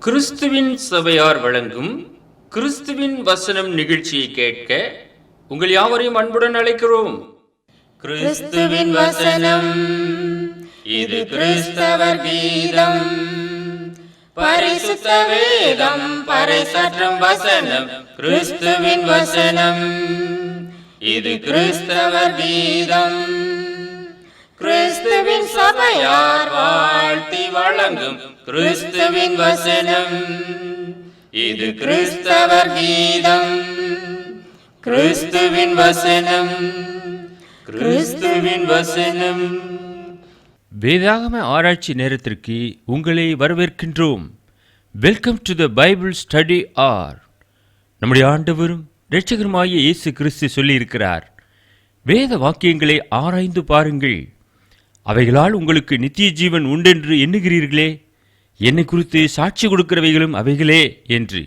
கிறிஸ்துவின் சபையார் வழங்கும் கிறிஸ்துவின் வசனம் நிகழ்ச்சியை கேட்க உங்கள் யாவரையும் அன்புடன் அழைக்கிறோம். கிறிஸ்துவின் வசனம், இது கிறிஸ்தவர் கீதம். பரிசுத்த வேதம் பறைசாற்றும் வசனம், கிறிஸ்துவின் வசனம், இது கிறிஸ்தவர் கீதம். கிறிஸ்துவின் சபையார் வாழ்த்தி வழங்கும் கிறிஸ்துவின் வசனம், இது கிறிஸ்தவர் கீதம். கிறிஸ்துவின் வசனம், கிறிஸ்துவின் வசனம். வேதாகம ஆராய்ச்சி நேரத்திற்கு உங்களை வரவேற்கின்றோம். Welcome to the Bible study R. நம்முடைய ஆண்டவரும் இரட்சகருமாகிய இயேசு கிறிஸ்து சொல்லியிருக்கிறார், வேத வாக்கியங்களை ஆராய்ந்து பாருங்கள், அவைகளால் உங்களுக்கு நித்திய ஜீவன் உண்டென்று எண்ணுகிறீர்களே, என்னை குறித்து சாட்சி கொடுக்கிறவைகளும் அவைகளே என்று.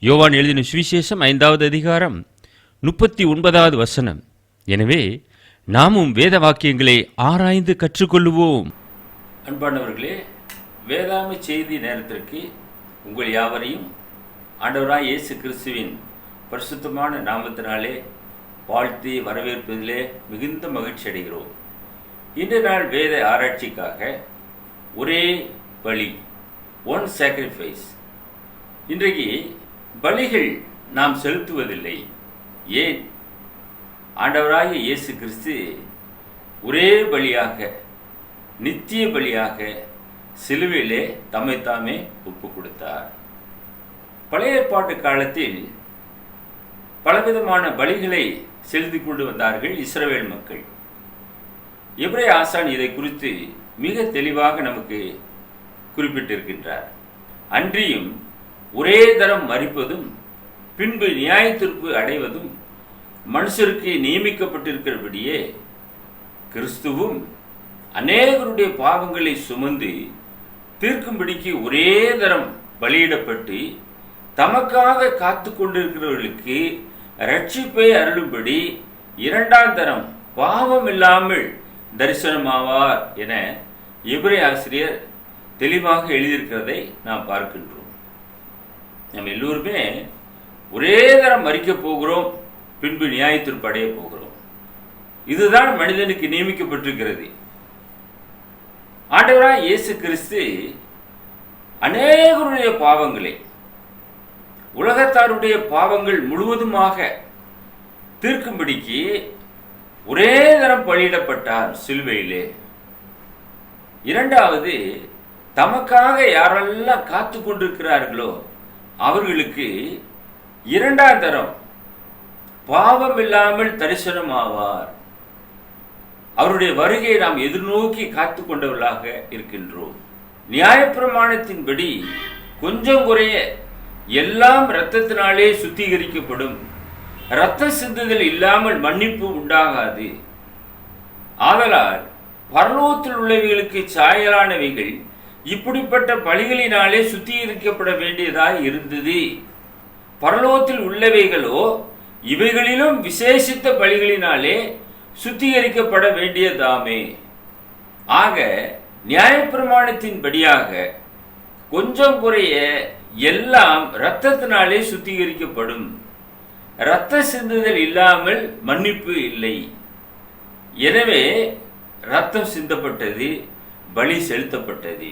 யோவான் எழுதின சுவிசேஷம் 5வது அதிகாரம் 39வது வசனம். எனவே நாமும் வேத வாக்கியங்களை ஆராய்ந்து கற்றுக்கொள்ளுவோம். அன்பானவர்களே, வேதாம செய்தி நேரத்திற்கு உங்கள் யாவரையும் ஆண்டவராய் இயேசு கிறிஸ்துவின் பரிசுத்தமான நாமத்தினாலே வாழ்த்தி வரவேற்பதிலே மிகுந்த மகிழ்ச்சி அடைகிறோம். இன்று நாள் வேத ஆராய்ச்சிக்காக ஒரே பலி, ஒன் சாக்ரிஃபைஸ். இன்றைக்கு பலிகள் நாம் செலுத்துவதில்லை. ஏன்? ஆண்டவராகிய இயேசு கிறிஸ்து ஒரே பலியாக, நித்திய பலியாக சிலுவையிலே தம்மைத்தாமே ஒப்பு கொடுத்தார். பழைய ஏற்பாட்டு காலத்தில் பலவிதமான பலிகளை செலுத்தி கொண்டு வந்தார்கள் இஸ்ரவேல் மக்கள். எபிரேய ஆசான் இதை குறித்து மிக தெளிவாக நமக்கு குறிப்பிட்டிருக்கின்றார். அன்றியும் ஒரே தரம் மரிப்பதும் பின்பு நியாய தீர்ப்பு அடைவதும் மனுஷருக்கு நியமிக்கப்பட்டிருக்கிறபடியே கிறிஸ்துவும் அநேகருடைய பாவங்களை சுமந்து தீர்க்கும்படிக்கு ஒரே தரம் பலியிடப்பட்டு தமக்காக காத்து கொண்டிருக்கிறவர்களுக்கு ரட்சிப்பை அருளும்படி இரண்டாம் தரம் பாவம் இல்லாமல் தரிசனமாவார் என எபிரேய ஆசிரியர் தெளிவாக எழுதியிருக்கிறதை நாம் பார்க்கின்றோம். நம்ம எல்லோருமே ஒரே தரம் மரிக்க போகிறோம், பின்பு நியாய தீர்ப்பு அடைய போகிறோம். இதுதான் மனிதனுக்கு நியமிக்கப்பட்டிருக்கிறது. ஆண்டவராய் இயேசு கிறிஸ்து அநேகருடைய பாவங்களை, உலகத்தாருடைய பாவங்கள் முழுவதுமாக தீர்க்கும்படிக்கு ஒரே தரம் பலியிடப்பட்டார் சிலுவையிலே. இரண்டாவது, தமக்காக யாரெல்லாம் காத்து கொண்டிருக்கிறார்களோ அவர்களுக்கு இரண்டாம் தரம் பாவம் இல்லாமல் தரிசனம் ஆவார். அவருடைய வருகையை நாம் எதிர்நோக்கி காத்து கொண்டவர்களாக இருக்கின்றோம். நியாயப்பிரமாணத்தின்படி கொஞ்சம் குறைய எல்லாம் இரத்தத்தினாலே சுத்திகரிக்கப்படும். இரத்த சிந்துதல் இல்லாமல் மன்னிப்பு உண்டாகாது. ஆதலால் பரலோகத்தில் உள்ளவைகளுக்கு சாயலானவைகள் இப்படிப்பட்ட பலிகளினாலே சுத்திகரிக்கப்பட வேண்டியதாய் இருந்தது. பரலோகத்தில் உள்ளவைகளோ இவைகளிலும் விசேஷித்த பலிகளினாலே சுத்திகரிக்கப்பட வேண்டியதாமே. ஆக நியாயப்பிரமாணத்தின் படியாக கொஞ்சம் குறைய எல்லாம் இரத்தத்தினாலே சுத்திகரிக்கப்படும். இரத்த சிந்துதல் இல்லாமல் மன்னிப்பு இல்லை. எனவே இரத்தம் சிந்தப்பட்டது, பலி செலுத்தப்பட்டது.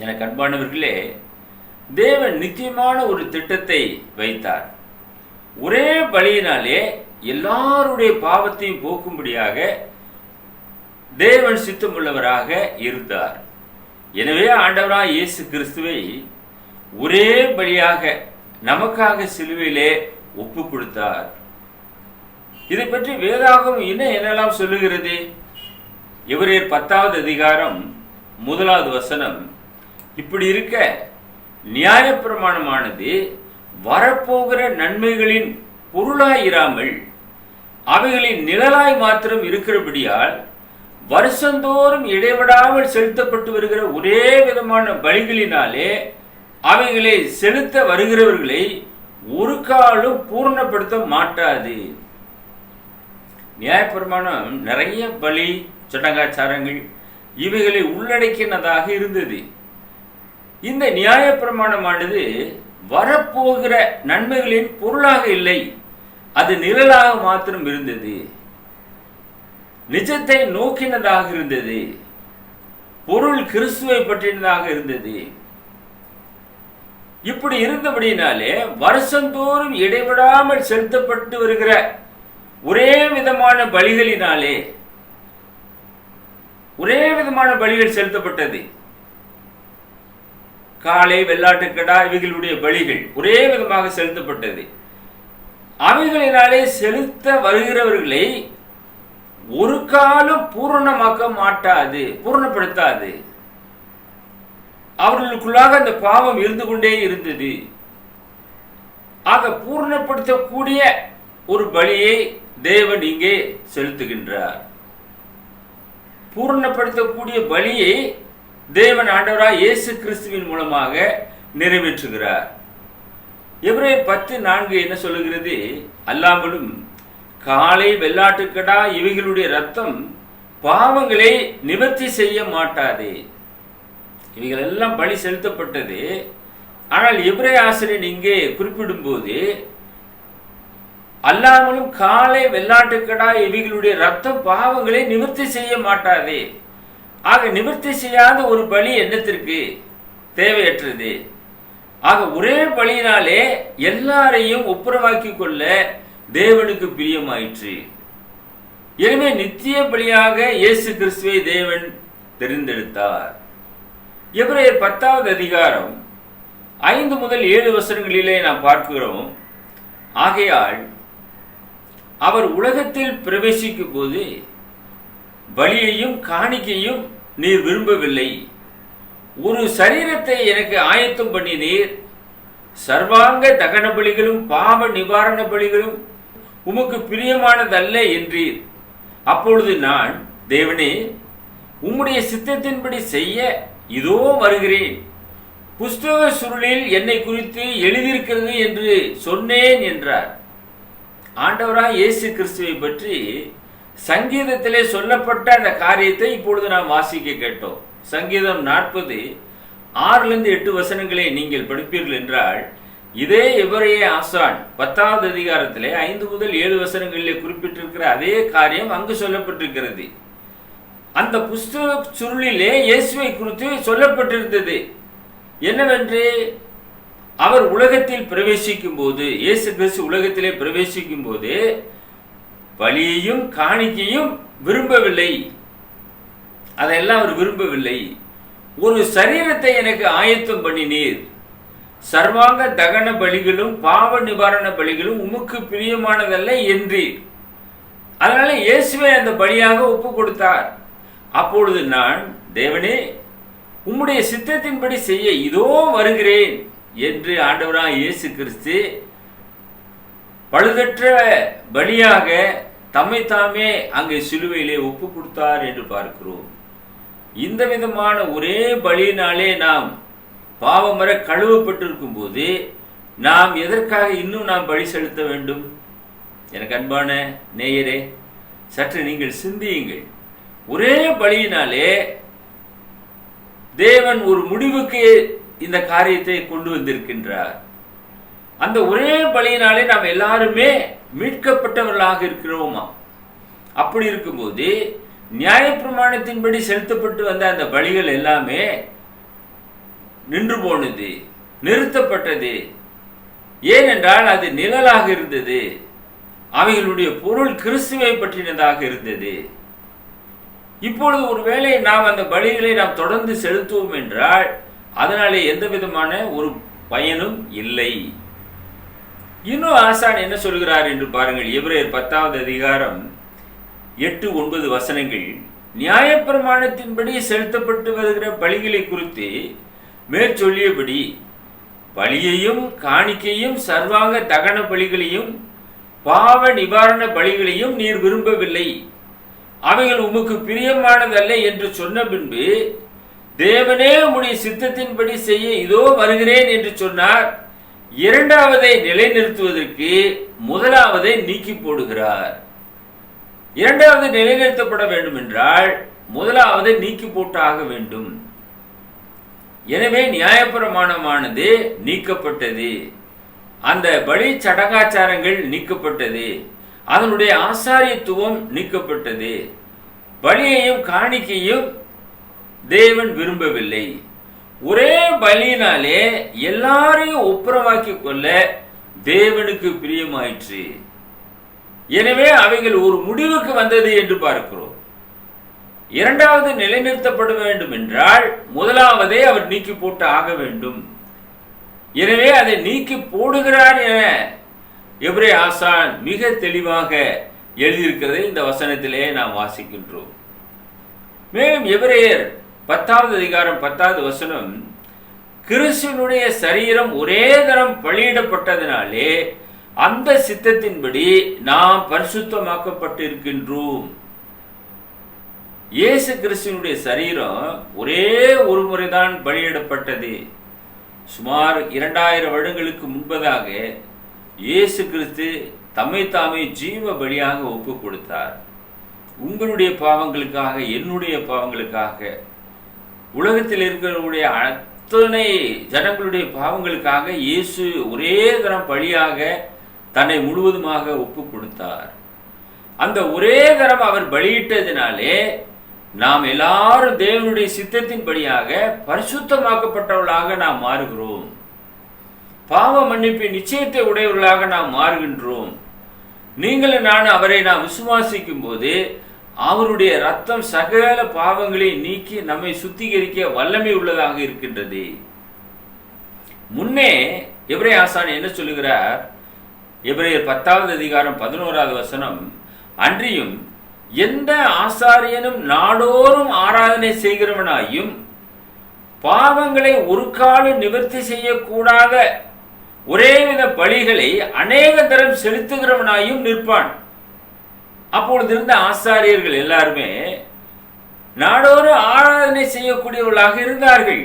எனக்கு அன்பானவர்களே, தேவன் நித்தியமான ஒரு திட்டத்தை வைத்தார். ஒரே பலியினாலே எல்லாருடைய பாவத்தையும் போக்கும்படியாக தேவன் சித்தமுள்ளவராக இருந்தார். எனவே ஆண்டவராய் இயேசு கிறிஸ்துவை ஒரே பலியாக நமக்காக சிலுவையிலே ஒப்பு கொடுத்தார். இதை பற்றி வேதாகமம் என்னெல்லாம் சொல்லுகிறது? எபிரேயர் 10வது அதிகாரம் 1வது வசனம், இப்படி இருக்க நியாயப்பிரமாணமானது வரப்போகிற நன்மைகளின் பொருளாயிராமல் அவைகளின் நிழலாய் மாத்திரம் இருக்கிறபடியால் வருஷந்தோறும் இடைவிடாமல் செலுத்தப்பட்டு வருகிற ஒரே விதமான பலிகளினாலே அவைகளை செலுத்த வருகிறவர்களை ஒரு காலம் பூர்ணப்படுத்த மாட்டாது. நியாயப்பிரமாணம் நிறைய பலி சடங்காச்சாரங்கள் இவைகளை உள்ளடக்கினதாக இருந்தது. இந்த நியாயப்பிரமாணமானது வரப்போகிற நன்மைகளின் பொருளாக இல்லை, அது நிழலாக மாத்திரம் இருந்தது. நிஜத்தை நோக்கினதாக இருந்தது. பொருள் கிறிஸ்துவை பற்றினதாக இருந்தது. இப்படி இருந்தபடினாலே வருஷந்தோறும் இடைவிடாமல் செலுத்தப்பட்டு வருகிற ஒரே விதமான பலிகளினாலே ஒரே விதமான பலிகள் செலுத்தப்பட்டது. காளை, வெள்ளாட்டுக்கடா இவைகளுடைய பலிகள் ஒரே விதமாக செலுத்தப்பட்டது. அவைகளினாலே செலுத்த வருகிறவர்களை ஒரு காலம் பூரணமாக்க மாட்டாது, பூரணப்படுத்தாது. அவர்களுக்குள்ளாக அந்த பாவம் இருந்து கொண்டே இருந்தது. ஆக பூரணப்படுத்தக்கூடிய ஒரு பலியை தேவன் இங்கே செலுத்துகின்றார். பூரணப்படுத்தக்கூடிய பலியை தேவன் ஆண்டவராய் இயேசு கிறிஸ்துவின் மூலமாக நிறைவேற்றுகிறார். எபிரேயர் 10:4 என்ன சொல்லுகிறது? அல்லாமலும் காளை, வெள்ளாட்டுக்கடா இவைகளுடைய ரத்தம் பாவங்களை நிவர்த்தி செய்ய மாட்டாதே. இவைகள் எல்லாம் பலி செலுத்தப்பட்டது. ஆனால் எபிரேய ஆசிரியர் இங்கே குறிப்பிடும் போது அல்லாமலும் காளை, வெள்ளாட்டுக்கடா இவைகளுடைய ரத்தம் பாவங்களை நிவர்த்தி செய்ய மாட்டாதே. ஆக நிவர்த்தி செய்யாத ஒரு பலி என்னத்திற்கு? தேவையற்றது. ஆக ஒரே பலியினாலே எல்லாரையும் ஒப்புரவாக்கி கொள்ள தேவனுக்கு பிரியமாயிற்று. எனவே நித்திய பலியாக இயேசு கிறிஸ்துவை தேவன் தெரிந்தெடுத்தார். எபிரேயர் 10வது அதிகாரம் 5 முதல் 7 வசனங்களிலே நாம் பார்க்கிறோம். ஆகையால் அவர் உலகத்தில் பிரவேசிக்கும் போது பலியையும் காணிக்கையும் நீர் விரும்பவில்லை, ஒரு சரீரத்தை எனக்கு ஆயத்தம் பண்ணினீர். சர்வாங்க தகன பலிகளும் பாவ நிவாரண பலிகளும் உமக்கு பிரியமானதல்ல என்றீர். அப்பொழுது நான், தேவனே, உம்முடைய சித்தத்தின்படி செய்ய இதோ வருகிறேன், புஸ்தக சுருளில் என்னை குறித்து எழுதியிருக்கிறது என்று சொன்னேன் என்றார். ஆண்டவராய் இயேசு கிறிஸ்துவை பற்றி சங்கீதத்திலே சொல்லப்பட்ட அந்த காரியத்தை இப்பொழுது நாம் வாசிக்க கேட்டோம். சங்கீதம் 40:6-8 வசனங்களை நீங்கள் படிப்பீர்கள் என்றால், இதே எபிரேய ஆசான் 10வது அதிகாரத்திலே 5 முதல் 7 வசனங்களிலே குறிப்பிட்டிருக்கிற அதே காரியம் அங்கு சொல்லப்பட்டிருக்கிறது. அந்த புஸ்தக சுருளிலே இயேசுவை குறித்து சொல்லப்பட்டிருந்தது. என்னவென்று, அவர் உலகத்தில் பிரவேசிக்கும் போது, இயேசு கிறிஸ்து உலகத்திலே பிரவேசிக்கும் போது பலியையும் காணிக்கையும் விரும்பவில்லை. அதெல்லாம் அவர் விரும்பவில்லை. ஒரு சரீரத்தை எனக்கு ஆயத்தம் பண்ணினீர். சர்வாங்க தகன பலிகளும் பாவ நிவாரண பலிகளும் உமக்கு பிரியமானதல்ல என்றீர். அதனால இயேசுவை அந்த பலியாக ஒப்பு கொடுத்தார். அப்பொழுது நான், தேவனே, உம்முடைய சித்தத்தின்படி செய்ய இதோ வருகிறேன் என்று ஆண்டவராய் இயேசு கிறிஸ்து பழுதற்ற பலியாக தம்மை தாமே அங்கே சிலுவையிலே ஒப்பு கொடுத்தார் என்று பார்க்கிறோம். இந்த விதமான ஒரே பலியினாலே நாம் பாவமர கழுவப்பட்டிருக்கும் போது நாம் எதற்காக இன்னும் நாம் பலி செலுத்த வேண்டும்? எனக்கு அன்பான நேயரே, சற்று நீங்கள் சிந்தியுங்கள். ஒரே பலியினாலே தேவன் ஒரு முடிவுக்கு இந்த காரியத்தை கொண்டு வந்திருக்கின்றார். அந்த ஒரே பலியினாலே நாம் எல்லாருமே மீட்கப்பட்டவர்களாக இருக்கிறோமா? அப்படி இருக்கும்போது நியாயப்பிரமாணத்தின்படி செலுத்தப்பட்டு வந்த அந்த பலிகள் எல்லாமே நின்று போனது, நிறுத்தப்பட்டது. ஏனென்றால் அது நிழலாக இருந்தது. அவைகளுடைய பொருள் கிறிஸ்துவை பற்றினதாக இருந்தது. இப்பொழுது ஒருவேளை நாம் அந்த பலிகளை நாம் தொடர்ந்து செலுத்துவோம் என்றால் அதனாலே எந்த விதமான ஒரு பயனும் இல்லை. இன்னும் ஆசான் என்ன சொல்கிறார் என்று பாருங்கள். எபிரேயர் 10வது அதிகாரம் 8-9 வசனங்கள், நியாயப்பிரமாணத்தின்படி செலுத்தப்பட்டு வருகிற பலிகளை குறித்து மேற்சொல்லியபடி பலியையும் காணிக்கையும் சர்வாங்க தகன பலிகளையும் பாவ நிவாரண பலிகளையும் நீர் விரும்பவில்லை, அவைகள் உமக்கு பிரியமானதல்ல என்று சொன்ன பின்பு, தேவனே உம்முடைய சித்தத்தின்படி செய்ய இதோ வருகிறேன் என்று சொன்னார். இரண்டாவதை நிலைநிறுத்துவதற்கு முதலாவதை நீக்கி போடுகிறார். இரண்டாவது நிலைநிறுத்தப்பட வேண்டும் என்றால் முதலாவதை நீக்கி போட்டாக வேண்டும். எனவே நியாயப்பிரமாணமானது நீக்கப்பட்டது, அந்த பலி சடங்காச்சாரங்கள் நீக்கப்பட்டது, அதனுடைய ஆசாரியத்துவம் நீக்கப்பட்டது. பலியையும் காணிக்கையும் தேவன் விரும்பவில்லை. ஒரே பலியினாலே எல்லாரையும் ஒப்புரவாக்கி கொள்ள தேவனுக்கு பிரியமாயிற்று. எனவே அவைகள் ஒரு முடிவுக்கு வந்தது என்று பார்க்கிறோம். இரண்டாவது நிலைநிறுத்தப்பட வேண்டும் என்றால் முதலாவதே அவர் நீக்கி போட்டு ஆக வேண்டும். எனவே அதை நீக்கி போடுகிறார் என எபிரேய ஆசான் மிக தெளிவாக எழுதியிருக்கிறதை இந்த வசனத்திலே நாம் வாசிக்கின்றோம். மேலும் எபிரேயர் 10வது அதிகாரம் 10வது வசனம், கிறிஸ்துவினுடைய சரீரம் ஒரே தரம் பலியிடப்பட்டதினாலே அந்த சித்தத்தின்படி நாம் பரிசுத்தமாக்கப்பட்டிருக்கின்றோம். இயேசு கிறிஸ்துவினுடைய சரீரம் ஒரே ஒரு முறைதான் பலியிடப்பட்டது. சுமார் 2000 வருடங்களுக்கு முன்பதாக இயேசு கிறிஸ்து தம்மை தாமே ஜீவ பலியாக ஒப்பு கொடுத்தார். உங்களுடைய பாவங்களுக்காக, என்னுடைய பாவங்களுக்காக, உலகத்தில் இருக்கிறவருடைய அத்தனை ஜனங்களுடைய பாவங்களுக்காக இயேசு ஒரே தரம் பலியாக தன்னை முழுவதுமாக ஒப்பு கொடுத்தார். அந்த ஒரே தரம் அவர் பலியிட்டதினாலே நாம் எல்லாரும் தேவனுடைய சித்தத்தின்படியாக பரிசுத்தமாக்கப்பட்டவர்களாக நாம் மாறுகிறோம். பாவ மன்னிப்பின் நிச்சயத்தை உடையவர்களாக நாம் மாறுகின்றோம். நீங்களும் நான் அவரை நாம் விசுவாசிக்கும் போது அவருடைய ரத்தம் சகல பாவங்களை நீக்கி நம்மை சுத்திகரிக்க வல்லமை உள்ளதாக இருக்கின்றது. முன்னே எபிரேய ஆசான் என்ன சொல்லுகிறார்? எபிரேயர் 10வது அதிகாரம் 11வது வசனம், அன்றியும் எந்த ஆசாரியனும் நாடோறும் ஆராதனை செய்கிறவனாயும் பாவங்களை ஒரு காலம் நிவர்த்தி செய்யக்கூடாத ஒரேவித பலிகளை அநேக தரம் செலுத்துகிறவனாயும் நிற்பான். அப்பொழுது இருந்த ஆசாரியர்கள் எல்லாருமே நாடோறும் ஆராதனை செய்யக்கூடியவர்களாக இருந்தார்கள்.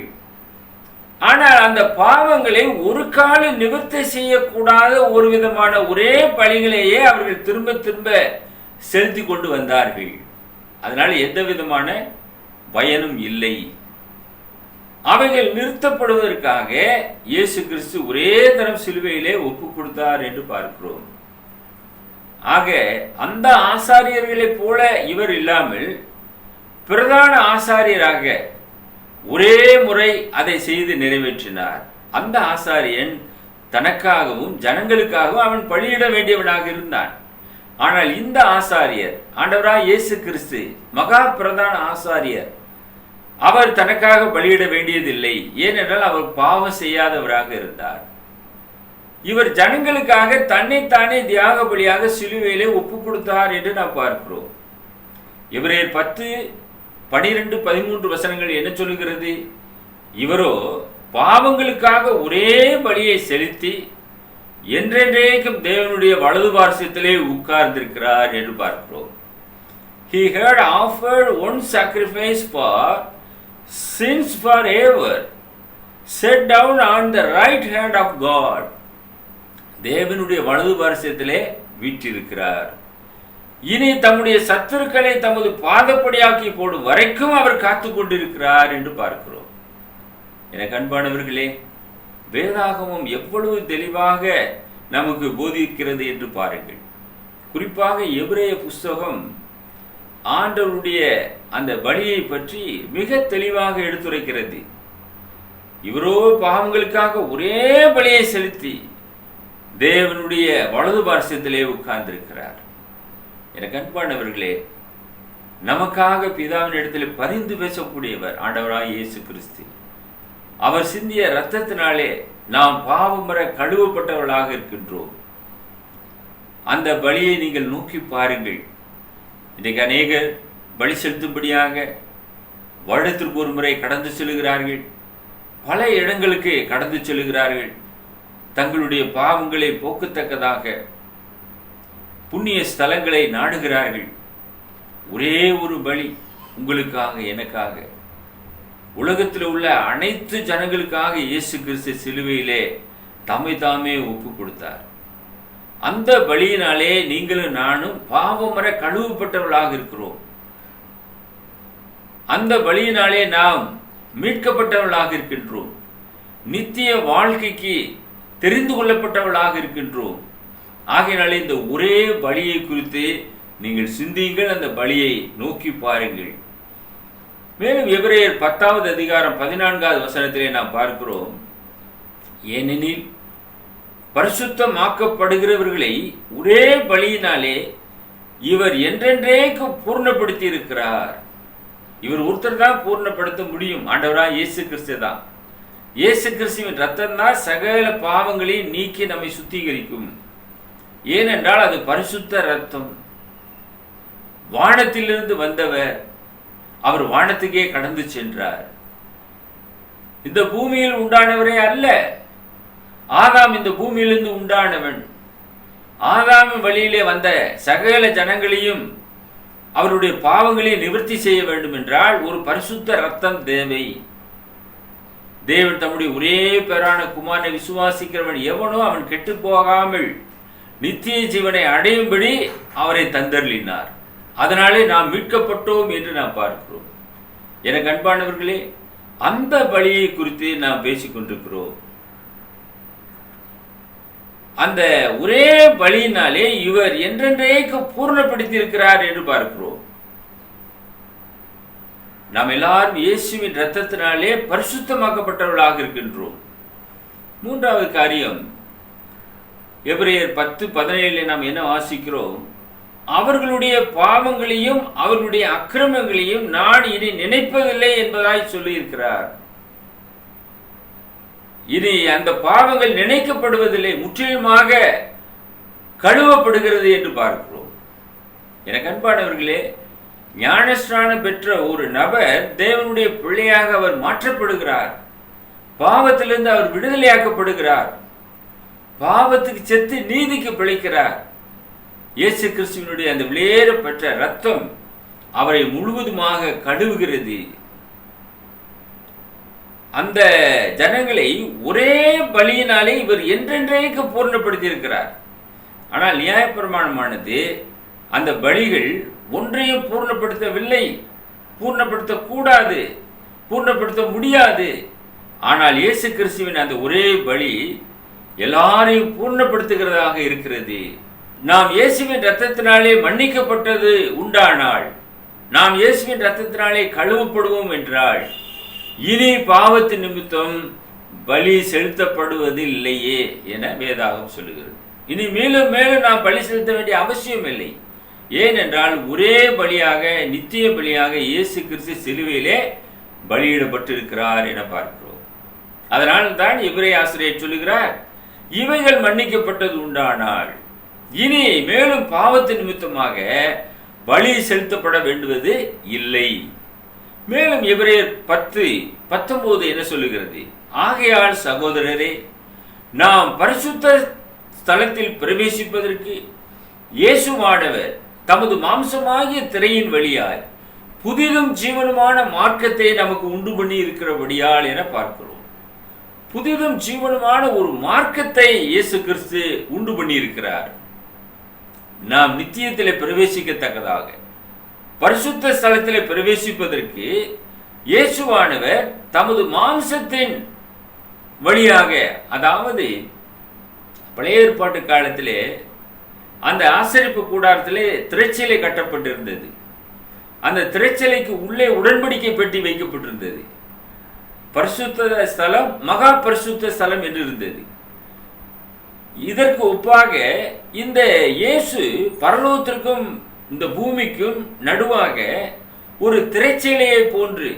ஆனால் அந்த பாவங்களை ஒரு காலம் நிவர்த்தி செய்யக்கூடாத ஒரு விதமான ஒரே பலிகளையே அவர்கள் திரும்ப திரும்ப செலுத்தி கொண்டு வந்தார்கள். அதனால் எந்த விதமான பயனும் இல்லை. அவைகள் நிறுத்தப்படுவதற்காக இயேசு கிறிஸ்து ஒரே தரம் சிலுவையிலே ஒப்பு கொடுத்தார் என்று பார்க்கிறோம். ஆக அந்த ஆசாரியர்களைப் போல இவர் இல்லாமல் பிரதான ஆசாரியராக ஒரே முறை அதை செய்து நிறைவேற்றினார். அந்த ஆசாரியன் தனக்காகவும் ஜனங்களுக்காகவும் அவன் பலியிட வேண்டியவனாக இருந்தான். ஆனால் இந்த ஆசாரியர், ஆண்டவராய் இயேசு கிறிஸ்து மகா பிரதான ஆசாரியர், அவர் தனக்காக பலியிட வேண்டியதில்லை. ஏனென்றால் அவர் பாவம் செய்யாதவராக இருந்தார். இவர் ஜனங்களுக்காக தன்னைத்தானே தியாக பலியாக சிலுவையிலே ஒப்பு கொடுத்தார் என்று நாம் பார்க்கிறோம். எபிரேயர் 10, 12, 13 வசனங்கள் என்ன சொல்லுகிறது? இவரோ பாவங்களுக்காக ஒரே பலியை செலுத்தி என்றென்றைக்கும் தேவனுடைய வலது பார்சத்திலே உட்கார்ந்திருக்கிறார் என்று பார்க்கிறோம். He had offered one sacrifice for sins forever, set down on the right hand of God. தேவனுடைய வலது பார்சத்திலே வீற்றிருக்கிறார். இனி தம்முடைய சத்துருக்களை தமது பாதப்படியாக்கி போடும் வரைக்கும் அவர் காத்து கொண்டிருக்கிறார் என்று பார்க்கிறோம். எனக்கு அன்பானவர்களே, வேதாகமம் எவ்வளவு தெளிவாக நமக்கு போதிக்கிறது என்று பாருங்கள். குறிப்பாக எபிரேய புஸ்தகம் ஆண்டவருடைய அந்த பலியை பற்றி மிக தெளிவாக எடுத்துரைக்கிறது. இவரோ பாவங்களுக்காக ஒரே பலியை செலுத்தி தேவனுடைய வலது பார்சத்திலே உட்கார்ந்திருக்கிறார். எனக்கு அன்பானவர்களே, நமக்காக பிதாவின் இடத்தில் பரிந்து பேசக்கூடியவர் ஆண்டவராய் இயேசு கிறிஸ்து. அவர் சிந்திய இரத்தத்தினாலே நாம் பாவமர கழுவப்பட்டவர்களாக இருக்கின்றோம். அந்த பலியை நீங்கள் நோக்கி பாருங்கள். இன்றைக்கு அநேகர் பலி செலுத்தும்படியாக வருடத்திற்கு ஒரு முறை கடந்து செல்கிறார்கள். பல இடங்களுக்கு கடந்து செல்கிறார்கள். தங்களுடைய பாவங்களை போக்கத்தக்கதாக புண்ணிய ஸ்தலங்களை நாடுகிறார்கள். ஒரே ஒரு பலி உங்களுக்காக, எனக்காக, உலகத்தில் உள்ள அனைத்து ஜனங்களுக்காக இயேசு கிறிஸ்து சிலுவையிலே தம்மை தாமே ஒப்பு கொடுத்தார். அந்த பலியினாலே நீங்களும் நானும் பாவமர கழுவப்பட்டவர்களாக இருக்கிறோம். அந்த பலியினாலே நாம் மீட்கப்பட்டவர்களாக இருக்கின்றோம். நித்திய வாழ்க்கைக்கு தெரிந்து கொள்ளப்பட்டவர்களாக இருக்கின்றோம். ஆகையினாலே இந்த ஒரே பலியை குறித்து நீங்கள் சிந்தியுங்கள், அந்த பலியை நோக்கி பாருங்கள். மேலும் எபிரேயர் 10வது அதிகாரம் 14வது வசனத்திலே நாம் பார்க்கிறோம், ஏனெனில் பரிசுத்தமாக்கப்படுகிறவர்களை ஒரே பலியினாலே இவர் என்றென்றேக்கு பூர்ணப்படுத்தி இருக்கிறார். இவர் ஒருத்தர் தான் பூர்ணப்படுத்த முடியும், ஆண்டவராக இயேசு கிறிஸ்து தான். இயேசு கிறிஸ்துவின் ரத்தம் தான் சகல பாவங்களையும் நீக்கி நம்மை சுத்திகரிக்கும். ஏனென்றால் அது பரிசுத்த ரத்தம். வானத்திலிருந்து வந்தவர், அவர் வானத்துக்கே கடந்து சென்றார். இந்த பூமியில் உண்டானவரே அல்ல, ஆதாம் இந்த பூமியிலிருந்து உண்டானவன். ஆதாமின் வழியிலே வந்த சகல ஜனங்களையும் அவருடைய பாவங்களை நிவர்த்தி செய்ய வேண்டும் என்றால் ஒரு பரிசுத்த ரத்தம் தேவை. தேவன் தம்முடைய ஒரே பேரான குமாரனை விசுவாசிக்கிறவன் எவனோ அவன் கெட்டு போகாமல் நித்திய ஜீவனை அடையும்படி அவரை தந்தருளினார். அதனாலே நாம் மீட்கப்பட்டோம் என்று நாம் பார்க்கிறோம். எனக்கு அன்பானவர்களே, அந்த பலியை குறித்து நாம் பேசிக் கொண்டிருக்கிறோம். அந்த ஒரே பலியினாலே இவர் என்றென்றேக்கு பூர்ணப்படுத்தி இருக்கிறார் என்று பார்க்கிறோம். நாம் எல்லாரும் இயேசுவின் இரத்தத்தினாலே பரிசுத்தமாக்கப்பட்டவர்களாக இருக்கின்றோம். மூன்றாவது காரியம், எபிரேயர் 10:17 நாம் என்ன வாசிக்கிறோம், அவர்களுடைய பாவங்களையும் அவர்களுடைய அக்கிரமங்களையும் நான் இனி நினைப்பதில்லை என்பதாய் சொல்லியிருக்கிறார். இனி அந்த பாவங்கள் நினைக்கப்படுவதில்லை, முற்றிலுமாக கழுவப்படுகிறது என்று பார்க்கிறோம். எனக்கு அன்பானவர்களே, ஞானஸ்நானம் பெற்ற ஒரு நபர் தேவனுடைய பிள்ளையாக அவர் மாற்றப்படுகிறார். பாவத்திலிருந்து அவர் விடுதலையாக்கப்படுகிறார். பாவத்துக்கு செத்து நீதிக்கு பிழைக்கிறார். இயேசு கிறிஸ்துவினுடைய அந்த விலையேற பெற்ற ரத்தம் அவரை முழுவதுமாக கழுவுகிறது. அந்த ஜனங்களை ஒரே பலியினாலே இவர் என்றென்றேக்கு பூர்ணப்படுத்தி இருக்கிறார். ஆனால் நியாயப்பிரமாணமானது அந்த பலிகள் ஒன்றையும் பூர்ணப்படுத்தவில்லை, பூர்ணப்படுத்தக்கூடாது, பூர்ணப்படுத்த முடியாது. ஆனால் இயேசு கிறிஸ்துவின் அந்த ஒரே பலி எல்லாரையும் பூர்ணப்படுத்துகிறதாக இருக்கிறது. நாம் இயேசுவின் இரத்தத்தினாலே மன்னிக்கப்பட்டது உண்டானால், நாம் இயேசுவின் இரத்தத்தினாலே கழுவப்படுவோம் என்றால், இனி பாவத்து நிமித்தம் பலி செலுத்தப்படுவது இல்லையே என வேதாகம் சொல்லுகிறது. இனி மேலும் மேலும் நாம் பலி செலுத்த வேண்டிய அவசியம் இல்லை. ஏனென்றால் ஒரே பலியாக, நித்திய பலியாக இயேசு கிறிஸ்து சிலுவையிலே பலியிடப்பட்டிருக்கிறார் என பார்க்கிறோம். அதனால் தான் எபிரேய ஆசிரியர் சொல்லுகிறார், இவைகள் மன்னிக்கப்பட்டது உண்டானால் இனி மேலும் பாவத்து நிமித்தமாக பலி செலுத்தப்பட வேண்டுவது இல்லை. மேலும் எபிரேயர் 10:19 என்ன சொல்லுகிறது, ஆகையால் சகோதரரே, நாம் பரிசுத்த ஸ்தலத்தில் பிரவேசிப்பதற்கு இயேசுவானவர் தமது மாம்சமாகிய திரையின் வழியாய் புதிதும் ஜீவனுமான மார்க்கத்தை நமக்கு உண்டு பண்ணி இருக்கிறபடியால் என பார்க்கிறோம். புதிதும் ஜீவனுமான ஒரு மார்க்கத்தை இயேசு கிறிஸ்து உண்டு பண்ணி இருக்கிறார். நாம் நித்தியத்திலே பிரவேசிக்கத்தக்கதாக பரிசுத்த ஸ்தலத்திலே பிரவேசிப்பதற்கு இயேசுவானவர் தமது மாம்சத்தின் வழியாக, அதாவது பழைய ஏற்பாட்டு காலத்திலே அந்த ஆசரிப்பு கூடாரத்திலே திரைச்சீலை கட்டப்பட்டிருந்தது. அந்த திரைச்சீலைக்கு உள்ளே உடன்படிக்கை பெட்டி வைக்கப்பட்டிருந்தது. பரிசுத்த ஸ்தலம், மகா பரிசுத்த ஸ்தலம் என்று இருந்தது. இதற்கு ஒப்பாக இந்த இயேசு பரலோகத்திற்கும் இந்த பூமிக்கும் நடுவாக ஒரு திரைச்சீலையை போன்று,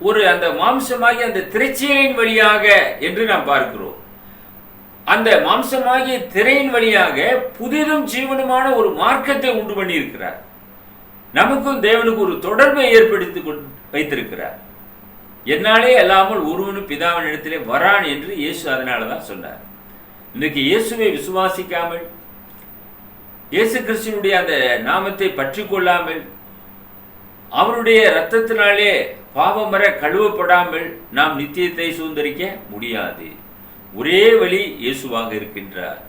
ஒரு அந்த மாம்சமாகிய அந்த திரைச்சீலையின் வழியாக என்று நாம் பார்க்கிறோம். அந்த மாம்சமாகிய திரையின் வழியாக புதிதும் ஜீவனுமான ஒரு மார்க்கத்தை உண்டு பண்ணி இருக்கிறார். நமக்கும் தேவனுக்கு ஒரு தொடர்பை ஏற்படுத்தி வைத்திருக்கிறார். என்னாலே அல்லாமல் ஒருவனும் பிதாவின் இடத்திலே வரான் என்று இயேசு அதனாலதான் சொன்னார். இன்றைக்கு இயேசுவை விசுவாசிக்காமல், இயேசு கிறிஸ்துவினுடைய அந்த நாமத்தை பற்றி கொள்ளாமல், அவருடைய இரத்தத்தினாலே பாவமர கழுவப்படாமல் நாம் நித்தியத்தை சுதந்திரிக்க முடியாது. ஒரே வழி இயேசுவாக இருக்கின்றார்.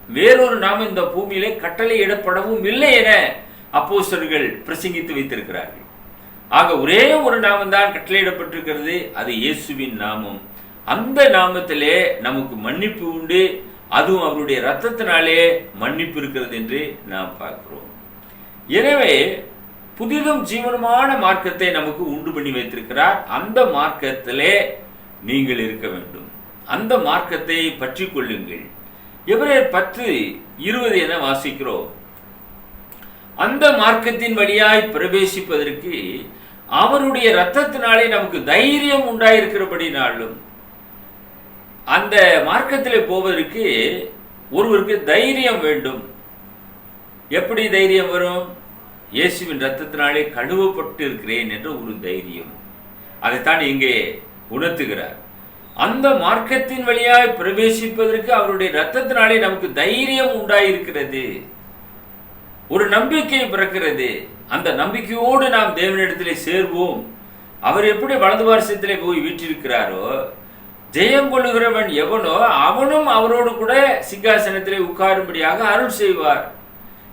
வேறொரு நாமம் இந்த பூமியிலே கட்டளை இடப்படவும் இல்லை என அப்போஸ்தலர்கள் பிரசங்கித்து வைத்திருக்கிறார்கள். ஆக ஒரே ஒரு நாமம் தான் கட்டளையிடப்பட்டிருக்கிறது, அது இயேசுவின் நாமம். அந்த நாமத்திலே நமக்கு மன்னிப்பு உண்டு, அதுவும் அவருடைய இரத்தத்தினாலே மன்னிப்பு இருக்கிறது என்று நாம் பார்க்கிறோம். எனவே புதிதும் ஜீவனமான மார்க்கத்தை நமக்கு உண்டு பண்ணி வைத்திருக்கிறார். அந்த மார்க்கத்திலே நீங்கள் இருக்க வேண்டும். அந்த மார்க்கத்தை பற்றி கொள்ளுங்கள். எபிரேயர் 10:20 என வாசிக்கிறோம். அந்த மார்க்கத்தின் வழியாய் பிரவேசிப்பதற்கு அவருடைய இரத்தத்தினாலே நமக்கு தைரியம் உண்டாயிருக்கிறபடினாலும், அந்த மார்க்கத்திலே போவதற்கு ஒருவருக்கு தைரியம் வேண்டும். எப்படி தைரியம் வரும்? இயேசுவின் இரத்தத்தினாலே கழுவப்பட்டு இருக்கிறேன் என்ற ஒரு தைரியம். அதைத்தான் இங்கே உணர்த்துகிறார். அந்த மார்க்கத்தின் வழியாய் பிரவேசிப்பதற்கு அவருடைய இரத்தத்தினாலே நமக்கு தைரியம் உண்டாயிருக்கிறது, ஒரு நம்பிக்கை பிறக்கிறது. அந்த நம்பிக்கையோடு நாம் தேவனிடத்திலே சேர்வோம். அவர் எப்படி வலது பார்சத்திலே போய் வீற்றிருக்கிறாரோ, ஜெயம் கொள்ளுகிறவன் எவனோ அவனும் அவரோடு கூட சிங்காசனத்திலே உட்காரும்படியாக அருள் செய்வார்.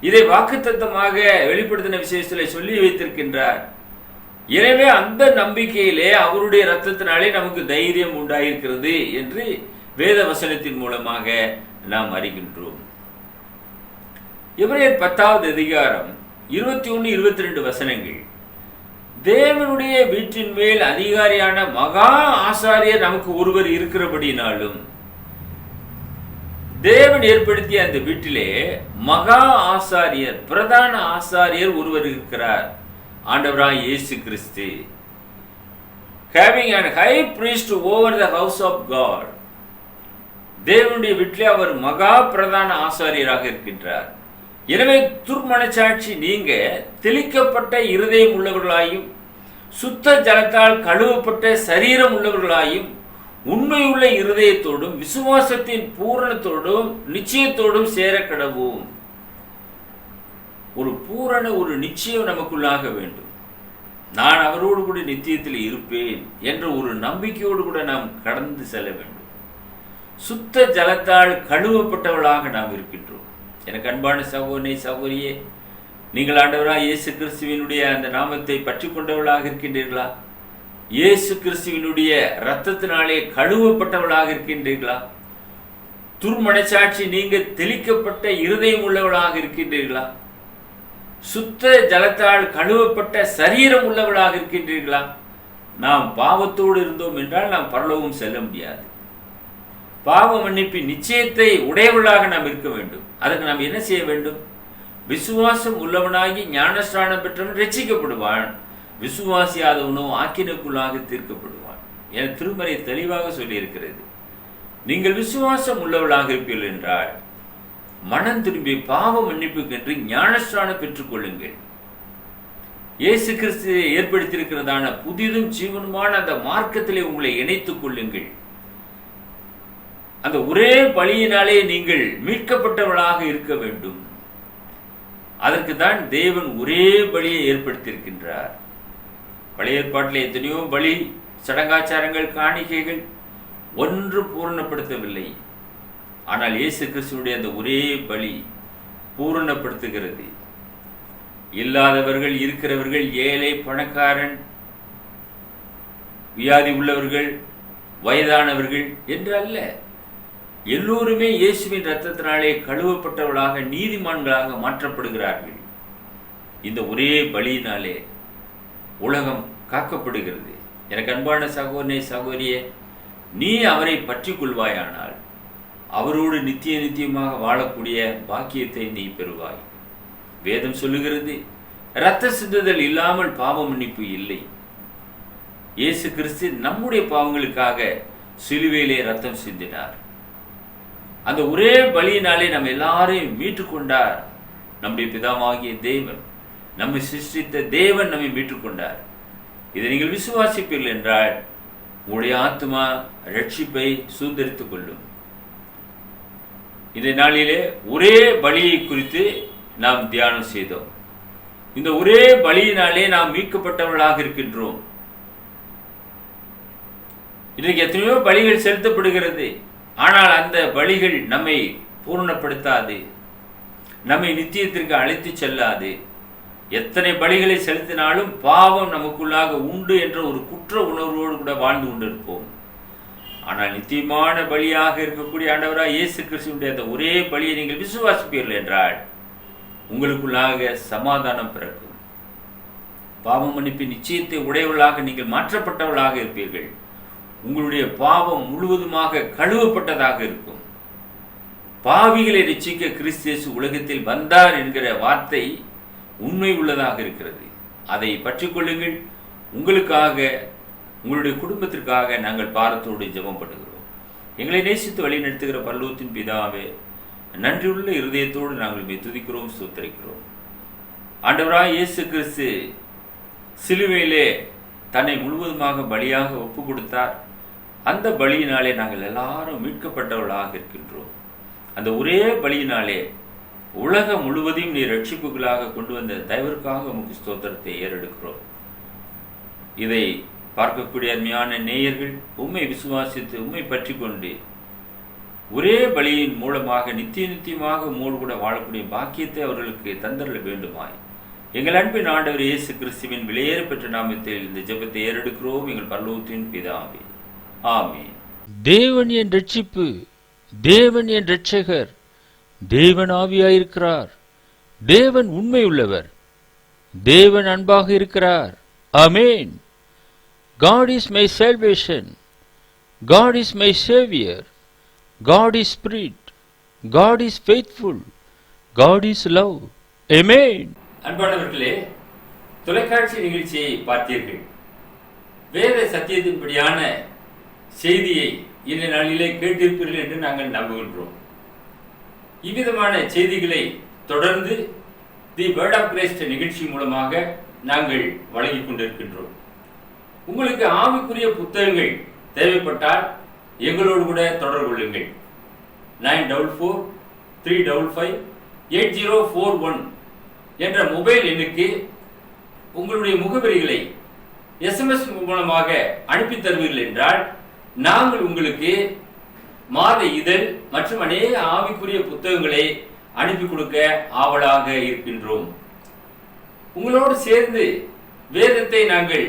இதை வாக்குத்தத்தமாக வெளிப்படுத்தின விசேஷத்திலே சொல்லி வைத்திருக்கின்றார். எனவே அந்த நம்பிக்கையிலே அவருடைய இரத்தத்தினாலே நமக்கு தைரியம் உண்டாயிருக்கிறது என்று வேத வசனத்தின் மூலமாக நாம் அறிகின்றோம். எபிரேயர் 10வது அதிகாரம் 21-22 வசனங்கள். தேவனுடைய வீட்டின் மேல் அதிகாரியான மகா ஆசாரியர் நமக்கு ஒருவர் இருக்கிறபடினாலும், தேவன் ஏற்படுத்திய அந்த வீட்டிலே மகா ஆசாரியர், பிரதான ஆசாரியர் ஒருவர் இருக்கிறார், ஆண்டவராய் இயேசு கிறிஸ்து. Having an high priest over the house of God. தேவனுடைய வீட்டிலே அவர் மகா பிரதான ஆசாரியராக இருக்கின்றார். எனவே துர்மனச்சாட்சி நீங்க தெளிக்கப்பட்ட இருதயம் உள்ளவர்களாயும் சுத்த ஜலத்தால் கழுவப்பட்ட சரீரம் உள்ளவர்களாயும் உண்மையுள்ள இருதயத்தோடும் விசுவாசத்தின் பூரணத்தோடும் நிச்சயத்தோடும் சேர கடவோம். ஒரு பூரண ஒரு நிச்சயம் நமக்குள்ளாக வேண்டும். நான் அவரோடு கூட நித்தியத்தில் இருப்பேன் என்ற ஒரு நம்பிக்கையோடு கூட நாம் கடந்து செல்ல வேண்டும். சுத்த ஜலத்தால் கழுவப்பட்டவர்களாக நாம் இருக்கின்றோம். எனக்கு அன்பான சகோதரனே, சகோதரியே, நீங்கள் ஆண்டவராக இயேசு கிறிஸ்துவினுடைய அந்த நாமத்தை பற்றி கொண்டவர்களாக இருக்கின்றீர்களா? இயேசு கிறிஸ்துவினுடைய இரத்தத்தினாலே கழுவப்பட்டவர்களாக இருக்கின்றீர்களா? துர்மனச்சாட்சி நீங்க தெளிக்கப்பட்ட இருதயம் உள்ளவர்களாக இருக்கின்றீர்களா? சுத்த ஜலத்தால் கழுவப்பட்ட சரீரம் உள்ளவர்களாக இருக்கின்றீர்களா? நாம் பாவத்தோடு இருந்தோம் என்றால் நாம் பரலோகம் செல்ல முடியாது. பாவ மன்னிப்பின் நிச்சயத்தை உடையவர்களாக நாம் இருக்க வேண்டும். அதற்கு நாம் என்ன செய்ய வேண்டும்? விசுவாசம் உள்ளவனாகி ஞானஸ்நானம் பெற்றவன் ரட்சிக்கப்படுவான், விசுவாசியாதவனோ ஆக்கினைக்குள்ளாக தீர்க்கப்படுவான் என திருமறை தெளிவாக சொல்லியிருக்கிறது. நீங்கள் விசுவாசம் உள்ளவர்களாக இருப்பீர்கள் என்றால் மனம் திரும்பி பாவ மன்னிப்புக்கென்று ஞானஸ்நானம் பெற்றுக் கொள்ளுங்கள். இயேசு கிறிஸ்து ஏற்படுத்தியிருக்கிறதான புதிதும் ஜீவனுமான அந்த மார்க்கத்திலே உங்களை இணைத்துக் கொள்ளுங்கள். அந்த ஒரே பலியினாலே நீங்கள் மீட்கப்பட்டவர்களாக இருக்க வேண்டும். அதற்கு தான் தேவன் ஒரே பலியை ஏற்படுத்தியிருக்கின்றார். பழைய ஏற்பாட்டில் எத்தனையோ பலி, சடங்காச்சாரங்கள், காணிக்கைகள் ஒன்று பூரணப்படுத்தவில்லை. ஆனால் இயேசு கிறிஸ்துவுடைய அந்த ஒரே பலி பூரணப்படுத்துகிறது. இல்லாதவர்கள், இருக்கிறவர்கள், ஏழை, பணக்காரன், வியாதி உள்ளவர்கள், வயதானவர்கள் என்று அல்ல, எல்லோருமே இயேசுவின் இரத்தத்தினாலே கழுவப்பட்டவர்களாக நீதிமான்களாக மாற்றப்படுகிறார்கள். இந்த ஒரே பலியினாலே உலகம் காக்கப்படுகிறது. எனக்கு அன்பான சகோதரனே, சகோதரியே, நீ அவரை பற்றி கொள்வாயானால் அவரோடு நித்தியமாக வாழக்கூடிய பாக்கியத்தை நீ பெறுவாய். வேதம் சொல்லுகிறது, இரத்த சிந்துதல் இல்லாமல் பாவ மன்னிப்பு இல்லை. இயேசு கிறிஸ்து நம்முடைய பாவங்களுக்காக சிலுவையிலே ரத்தம் சிந்தினார். அந்த ஒரே பலியினாலே நம்ம எல்லாரையும் மீட்டுக்கொண்டார். நம்முடைய பிதாவாகிய தேவன், நம்மை சிருஷ்டித்த தேவன் நம்மை மீட்டுக்கொண்டார். இதை நீங்கள் விசுவாசிப்பீர்கள் என்றால் உங்களுடைய ஆத்மா ரட்சிப்பை சுதந்திரித்துக் கொள்ளும். இந்த நாளிலே ஒரே பலியை குறித்து நாம் தியானம் செய்தோம். இந்த ஒரே பலியினாலே நாம் மீட்கப்பட்டவர்களாக இருக்கின்றோம். இன்றைக்கு எத்தனையோ பலிகள் செலுத்தப்படுகிறது. ஆனால் அந்த பலிகள் நம்மை பூர்ணப்படுத்தாது, நம்மை நித்தியத்திற்கு அழைத்து செல்லாது. எத்தனை பலிகளை செலுத்தினாலும் பாவம் நமக்குள்ளாக உண்டு என்ற ஒரு குற்ற உணர்வோடு கூட வாழ்ந்து கொண்டிருப்போம். ஆனால் நித்தியமான பலியாக இருக்கக்கூடிய ஆண்டவராக இயேசு கிறிஸ்துவினுடைய அந்த ஒரே பலியை நீங்கள் விசுவாசிப்பீர்கள் என்றால் உங்களுக்குள்ளாக சமாதானம் பிறக்கும். பாவ மன்னிப்பின் நிச்சயத்தை உடையவர்களாக நீங்கள் மாற்றப்பட்டவர்களாக இருப்பீர்கள். உங்களுடைய பாவம் முழுவதுமாக கழுவப்பட்டதாக இருக்கும். பாவிகளை ரட்சிக்க கிறிஸ்து இயேசு உலகத்தில் வந்தார் என்கிற வார்த்தை உண்மை உள்ளதாக இருக்கிறது. அதை பற்றி கொள்ளுங்கள். உங்களுக்காக, உங்களுடைய குடும்பத்திற்காக நாங்கள் பாரத்தோடு ஜெபம் பண்ணுகிறோம். எங்களை நேசித்து வழி நடத்துகிற பரலோகத்தின் பிதாவே, நன்றியுள்ள இருதயத்தோடு நாங்கள் துதிக்கிறோம், ஸ்தோத்திரிக்கிறோம். ஆண்டவராய் இயேசு கிறிஸ்து சிலுவையிலே தன்னை முழுவதுமாக பலியாக ஒப்பு கொடுத்தார். அந்த பலியினாலே நாங்கள் எல்லாரும் மீட்கப்பட்டவர்களாக இருக்கின்றோம். அந்த ஒரே பலியினாலே உலகம் முழுவதையும் நீர் ரட்சிப்புகளாக கொண்டு வந்த தயவிற்காக உமக்கு ஸ்தோத்திரத்தை ஏறெடுக்கிறோம். இதை பார்க்கக்கூடிய அருமையான நேயர்கள் உம்மை விசுவாசித்து உம்மை பற்றி கொண்டு ஒரே பலியின் மூலமாக நித்தியமாக உம்மோடு கூட வாழக்கூடிய பாக்கியத்தை அவர்களுக்கு தந்தரல வேண்டுமாய் எங்கள் அன்பின் ஆண்டவர் இயேசு கிறிஸ்துவின் விலையேற பெற்ற நாமத்தில் இந்த ஜெபத்தை ஏறெடுக்கிறோம் எங்கள் பரலோகத்தின் பிதாவே, ஆமென். தேவன் என் ரட்சிப்பு, தேவன் என் இரட்சகர், தேவன் ஆவியாயிருக்கிறார், தேவன் உண்மையுள்ளவர், தேவன் அன்பாக இருக்கிறார். ஆமென். God is my salvation, God is my savior, God is spirit, God is faithful, God is love. Amen. அன்பானவர்களே, தொலைக்காட்சி நிகழ்ச்சியை பார்த்தீர்கள். வேத சத்தியத்தின்படியான செய்தியை இந்த நாளிலே கேட்டிருப்பீர்கள் என்று நாங்கள் நம்புகின்றோம். இவ்விதமான செய்திகளை தொடர்ந்து தி வேர்ட் ஆஃப் கிரைஸ்ட் நிகழ்ச்சி மூலமாக நாங்கள் வழங்கிக் கொண்டிருக்கின்றோம். உங்களுக்கு ஆவிக்குரிய புத்தகங்கள் தேவைப்பட்டால் எங்களோடு கூட தொடர்பு கொள்ளுங்கள். 9443558041 என்ற மொபைல் எண்ணுக்கு உங்களுடைய முகவரிகளை SMS மூலமாக அனுப்பி தருவீர்கள் என்றால் நாங்கள் உங்களுக்கு மாத இதழ் மற்றும் அநேக ஆவிக்குரிய புத்தகங்களை அனுப்பி கொடுக்க ஆவலாக இருக்கின்றோம். உங்களோடு சேர்ந்து வேதத்தை நாங்கள்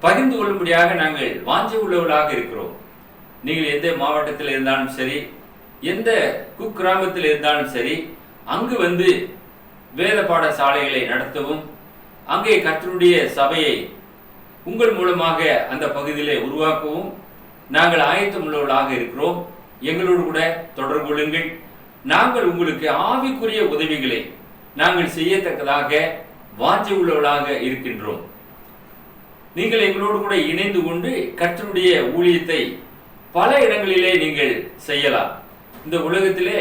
பகிர்ந்து கொள்ளும்படியாக நாங்கள் வாஞ்சை உள்ளவர்களாக இருக்கிறோம். நீங்கள் எந்த மாவட்டத்தில் இருந்தாலும் சரி, எந்த குக்கிராமத்தில் இருந்தாலும் சரி, அங்கு வந்து வேத பாடசாலைகளை நடத்தவும், அங்கே கர்த்தருடைய சபையை உங்கள் மூலமாக அந்த பகுதியிலே உருவாக்கவும் நாங்கள் ஆயத்தம் உள்ளவர்களாக இருக்கிறோம். எங்களோடு கூட தொடர்பு கொள்ளுங்கள். நாங்கள் உங்களுக்கு ஆவிக்குரிய உதவிகளை நாங்கள் செய்யத்தக்கதாக வாஞ்சை உள்ளவர்களாக இருக்கின்றோம். நீங்கள் எங்களோடு கூட இணைந்து கொண்டு கர்த்தருடைய ஊழியத்தை பல இடங்களிலே நீங்கள் செய்யலாம். இந்த உலகத்திலே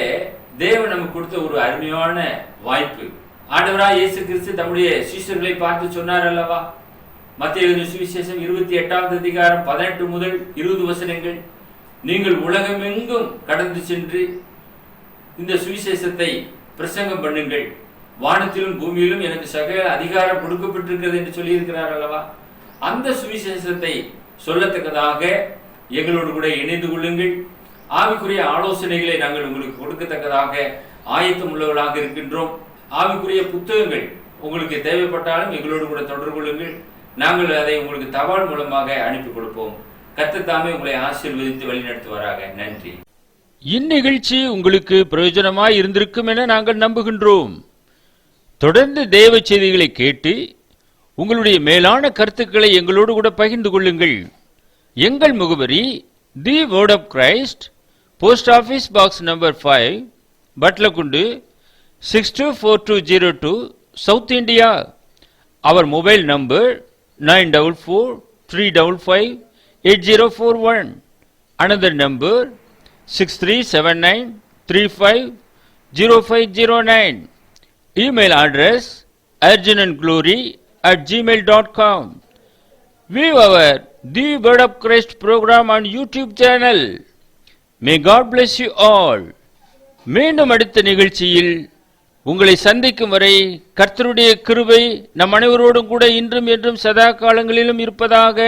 தேவன் நமக்கு கொடுத்த ஒரு அருமையான வாய்ப்பு. ஆண்டவராய் இயேசு கிறிஸ்து தம்முடைய சீஷர்களை பார்த்து சொன்னார் அல்லவா? மத்தேயு எழுதின சுவிசேஷம் 28வது அதிகாரம் 18 முதல் 20 வசனங்கள். நீங்கள் உலகமெங்கும் கடந்து சென்று இந்த சுவிசேஷத்தை பிரசங்கம் பண்ணுங்கள், வானத்திலும் பூமியிலும் எனக்கு சகல அதிகாரம் கொடுக்கப்பட்டிருக்கிறது என்று சொல்லி இருக்கிறார் அல்லவா? அந்த சுவிசேஷத்தை சொல்லத்தக்கதாக எங்களோடு கூட இணைந்து கொள்ளுங்கள். ஆவிக்குரிய ஆலோசனைகளை நாங்கள் உங்களுக்கு கொடுக்கத்தக்கதாக ஆயத்தம் உள்ளவர்களாக இருக்கின்றோம். ஆவிக்குரிய புத்தகங்கள் உங்களுக்கு தேவைப்பட்டாலும் எங்களோடு கூட தொடர்பு கொள்ளுங்கள். நாங்கள் அதை உங்களுக்கு தபால் மூலமாக அனுப்பி கொடுப்போம். கர்த்தர் தாமே உங்களை ஆசீர்வதித்து வழிநடத்துவாராக. நன்றி. இந்நிகழ்ச்சி உங்களுக்கு பிரயோஜனமாய் இருந்திருக்கும் என நாங்கள் நம்புகின்றோம். தொடர்ந்து தேவ செய்திகளை கேட்டு உங்களுடைய மேலான கருத்துக்களை எங்களோடு கூட பகிர்ந்து கொள்ளுங்கள். எங்கள் முகவரி the word of Christ, post office box number 5, Batlagundu 624202, south India. அவர் mobile number 9443558041. Another number 6379350509. Email address urgenandglory@gmail.com. View our The Word of Christ program on YouTube channel. May God bless you all. மீண்டும் அடுத்த நிகழ்ச்சியில் உங்களை சந்திக்கும் வரை கர்த்தருடைய கிருபை நம் அனைவரோடும் கூட இன்றும் என்றும் சதா காலங்களிலும் இருப்பதாக.